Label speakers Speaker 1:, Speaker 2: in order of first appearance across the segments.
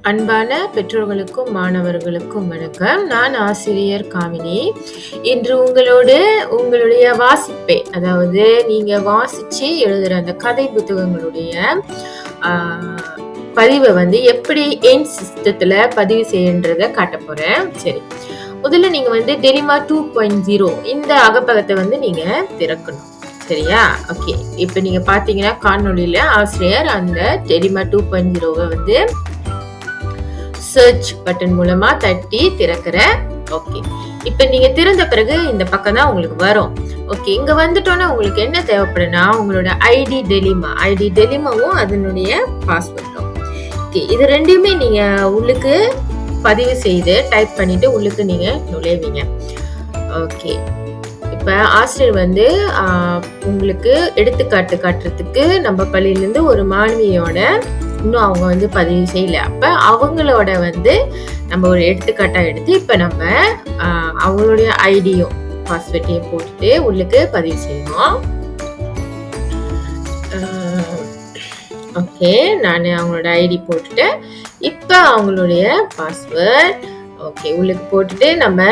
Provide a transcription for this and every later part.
Speaker 1: அன்பான பெற்றோர்களுக்கும் மாணவர்களுக்கும் வணக்கம். நான் ஆசிரியர் காமினி. இன்று உங்களோடு உங்களுடைய வாசிப்பை, அதாவது நீங்க வாசிச்சு எழுதுற அந்த கதை புத்தகங்களுடைய பதிவை எப்படி என் சிஸ்டத்துல பதிவு செய்யன்றத காட்ட போறேன். சரி, முதல்ல நீங்க டெலிமா 2.0 இந்த அகப்பகத்தை நீங்க திறக்கணும். சரியா? ஓகே. இப்ப நீங்க பாத்தீங்கன்னா காணொளியில ஆசிரியர் அந்த டெலிமா 2.0 சர்ச் பட்டன் மூலமா தட்டி திறக்கிறேன். ஓகே, இப்ப நீங்க திறந்த பிறகு இந்த பக்கம் தான் உங்களுக்கு வரும். ஓகே, இங்க வந்துட்டோன்னா உங்களுக்கு என்ன தேவைப்படுனா உங்களோட ஐடி டெலிமாவும் அதனுடைய பாஸ்வேர்டும். ஓகே, இது ரெண்டையுமே நீங்க உள்ளுக்கு பதிவு செய்து டைப் பண்ணிட்டு உள்ளுக்கு நீங்க நுழைவீங்க. ஓகே, இப்ப ஆசிரியர் உங்களுக்கு எடுத்துக்காட்டு காட்டுறதுக்கு நம்ம பள்ளியிலிருந்து ஒரு மாணவியோட இன்னும் அவங்க பதிவு செய்யல. அப்ப அவங்களோட நம்ம ஒரு எடுத்துக்காட்டா எடுத்து இப்ப நம்ம அவங்களுடைய ஐடியும் பாஸ்வேர்டையும் போட்டுட்டு உள்ளுக்கு பதிவு செய்யணும். ஓகே, நான் அவங்களோட ஐடி போட்டுட்டேன். இப்ப அவங்களுடைய பாஸ்வேர்ட் ஓகே உள்ளுக்கு போட்டுட்டு நம்ம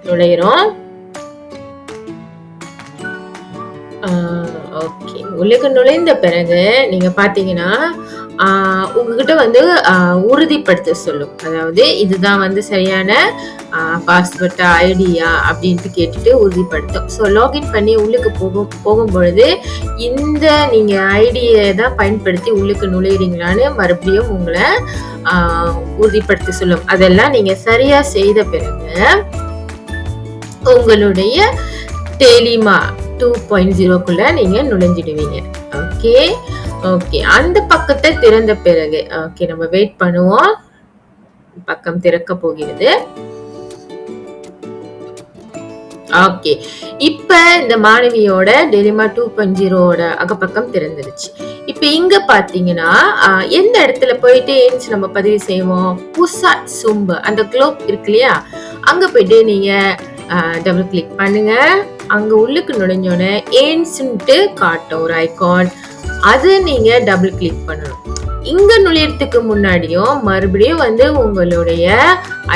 Speaker 1: நுழையிறோம். ஓகே, உள்ளுக்கு நுழைந்த பிறகு நீங்க பாத்தீங்கன்னா உங்ககிட்ட உறுதிப்படுத்த சொல்லும். அதாவது இதுதான் சரியான பாஸ்வேர்டா ஐடியா அப்படின்ட்டு கேட்டுட்டு உறுதிப்படுத்தும். ஸோ லாகின் பண்ணி உள்ளுக்கு போகும் பொழுது இந்த நீங்க ஐடியை தான் பயன்படுத்தி உள்ளுக்கு நுழையிறீங்களான்னு மறுபடியும் உங்களை உறுதிப்படுத்த சொல்லும். அதெல்லாம் நீங்க சரியா செய்த பிறகு உங்களுடைய டெலிமா 2.0 நீங்க நுழைஞ்சிடுவீங்க. ஓகே ஓகே, அந்த பக்கத்தை திறந்த பிறகு ஓகே நம்ம வெயிட் பண்ணுவோம். பக்கம் திறக்க போகிறது. ஓகே, இப்ப இந்த மாணவியோட டெலிமா 2.0 அகப்பக்கம் திறந்துருச்சு. இப்ப இங்க பாத்தீங்கன்னா எந்த இடத்துல போயிட்டு நம்ம பதிவு செய்வோம், புசாட் சும்பு அந்த குளோப் இருக்கு இல்லையா, அங்க போயிட்டு நீங்க டபுள் கிளிக் பண்ணுங்க. அங்க உள்ளுக்கு நுழைஞ்சோன்னு ஏன்ஸ்ன்ட்டு காட்டும் ஒரு ஐகான், அது நீங்க டபுள் கிளிக் பண்ணணும். இங்க நுழையறதுக்கு முன்னாடியும் மறுபடியும் உங்களுடைய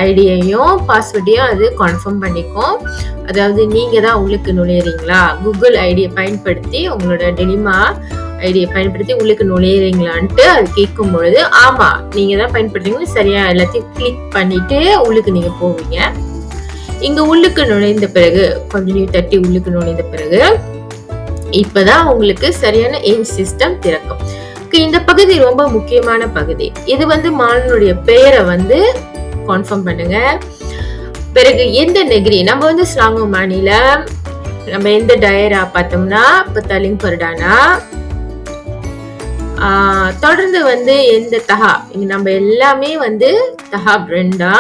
Speaker 1: ஐடியையும் பாஸ்வேர்டையும் அது கன்ஃபார்ம் பண்ணிக்கும். அதாவது நீங்க தான் உள்ளுக்கு நுழையிறீங்களா, கூகுள் ஐடியை பயன்படுத்தி உங்களோட டெலிமா ஐடியை பயன்படுத்தி உள்ளுக்கு நுழையிறீங்களான்ட்டு அது கேட்கும் பொழுது ஆமா நீங்க தான் பயன்படுத்துறீங்கன்னு சரியா எல்லாத்தையும் கிளிக் பண்ணிட்டு உள்ளுக்கு நீங்க போவீங்க. இங்க உள்ளுக்கு நுழைந்த பிறகு கொஞ்சம் தட்டி உள்ளுக்கு நுழைந்த பிறகு இப்பதான் உங்களுக்கு சரியான எய்ம் சிஸ்டம் திறக்கும். இந்த பகுதி ரொம்ப முக்கியமான பகுதி. இது மாணவனுடைய பெயரை கன்ஃபார்ம் பண்ணுங்க. பிறகு எந்த நெகிரி நம்ம ஸ்லாங்கோ மாநில நம்ம எந்த டயரா பார்த்தோம்னா இப்ப தலிங் பர்டானா தொடர்ந்து எந்த தஹா இங்க நம்ம எல்லாமே தஹா பிரெண்டா.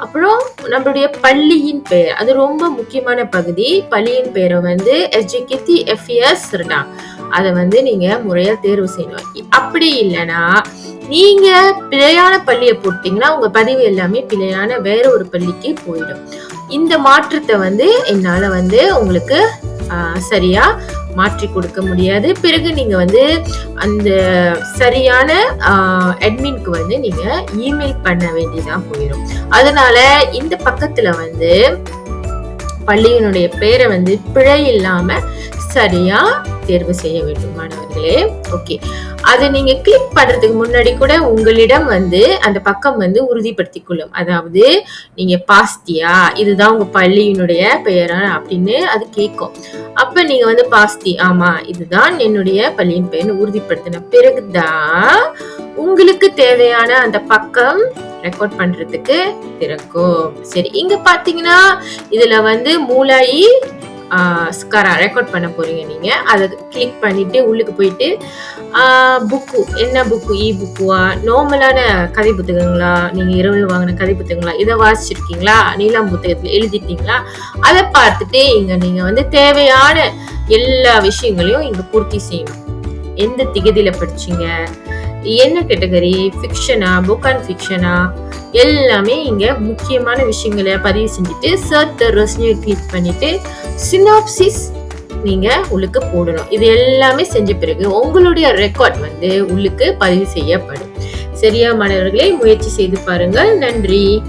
Speaker 1: அப்புறம் நம்மளுடைய பள்ளியின் பெயர், அது ரொம்ப முக்கியமான பகுதி. பள்ளியின் பெயரை எஸ்ஜிகித்தி எஃப்எஸ் அதை நீங்க முறையா தேர்வு செய்யணும். அப்படி இல்லைன்னா நீங்க பிழையான பள்ளியை போட்டீங்கன்னா உங்க பதிவு எல்லாமே பிழையான வேற ஒரு பள்ளிக்கு போயிடும். இந்த மாற்றத்தை என்னால உங்களுக்கு சரியா மாற்றி கொடுக்க முடியாது. பிறகு நீங்க அந்த சரியான அட்மின்க்கு நீங்க இமெயில் பண்ண வேண்டியதான் போயிடும். அதனால இந்த பக்கத்துல பள்ளியினுடைய பெயரை பிழை இல்லாம சரியா தேர்வு செய்ய வேண்டும் மாணவர்களே. ஓகே, அதை நீங்க கிளிக் பண்றதுக்கு முன்னாடி கூட உங்களிடம் அந்த பக்கம் உறுதிப்படுத்திக் கொள்ளும். அதாவது நீங்க பாஸ்தியா, இதுதான் உங்க பள்ளியினுடைய பெயரா அப்படின்னு அது கேட்கும். அப்ப நீங்க பாஸ்தி ஆமா இதுதான் என்னுடைய பள்ளியின் பெயர்னு உறுதிப்படுத்தின பிறகுதான் உங்களுக்கு தேவையான அந்த பக்கம் ரெக்கார்ட் பண்றதுக்கு திறக்கும். சரி, இங்க பாத்தீங்கன்னா இதுல மூலாயி ஸ்கரா ரெக்கார்ட் பண்ண போறீங்க. நீங்க அதை கிளிக் பண்ணிட்டு உள்ளுக்கு போயிட்டு புக்கு என்ன புக்கு, இ புக்குவா, நார்மலான கதை புத்தகங்களா, நீங்க இரவு வாங்கின கதை புத்தகங்களா, இதை வாசிச்சிருக்கீங்களா, நீலாம் புத்தகத்துல எழுதிட்டீங்களா, அதை பார்த்துட்டு இங்க நீங்க தேவையான எல்லா விஷயங்களையும் இங்க பூர்த்தி செய்யணும். எந்த திகதியில படிச்சீங்க, என்ன கேட்டகரி, ஃபிக்ஷனா புக் அண்ட் ஃபிக்ஷனா, எல்லாமே இங்க முக்கியமான விஷயங்களை பதிவு செஞ்சுட்டு சர்ச் தி ரெஸ்யூமே கிளிக் பண்ணிட்டு சினாப்சிஸ் நீங்க உள்ளுக்கு போடணும். இது எல்லாமே செஞ்ச பிறகு உங்களுடைய ரெக்கார்ட் உள்ளுக்கு பதிவு செய்யப்படும். சரியா மாணவர்களே? முயற்சி செய்து பாருங்கள். நன்றி.